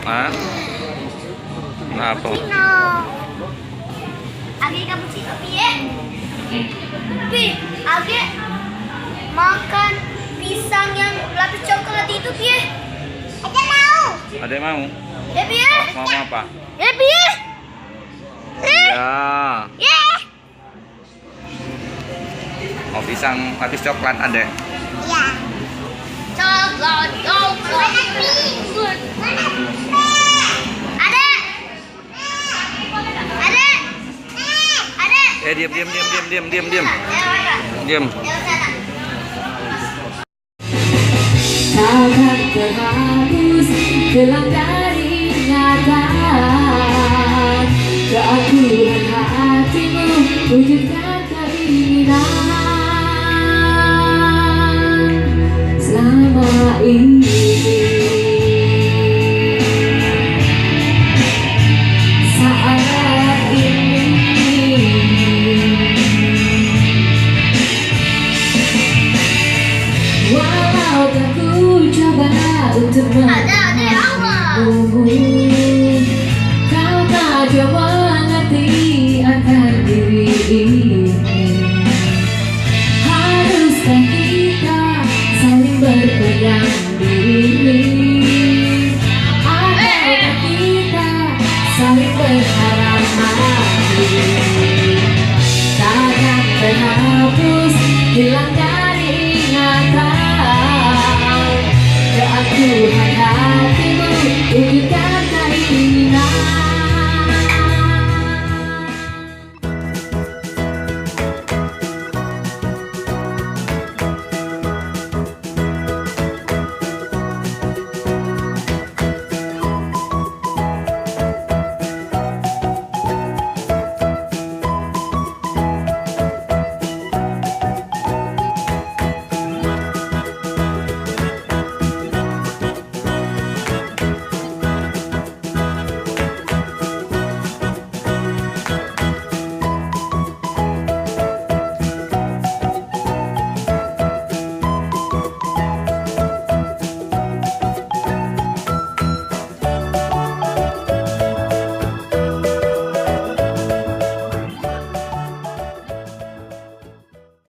Hah? Kenapa? Agi cappuccino piye? Pi, Agi makan pisang yang lapis coklat itu piye? Ada mau. Ada yang mau? Ya piye? Mau apa? Ya piye? Ya. Ya. Mau pisang lapis coklat ada? Ya. Coklat, coklat. Mana pink? Mana pink? Ada. Ada. Ada. Diam. Diam. Takkan terhapus hilang dari ingatan. Keakuan hatimu wujudkan keinginan selama ini. Saat ini walau tak ku coba untuk menunggu, kau tak jauh mengerti akan diri ini. Haruskah kita saling berpegang diri, ataukah kita saling berharap mati? Takkan terhapus hilang dari ingatan. Keakuan hatimu wujudkan keinginan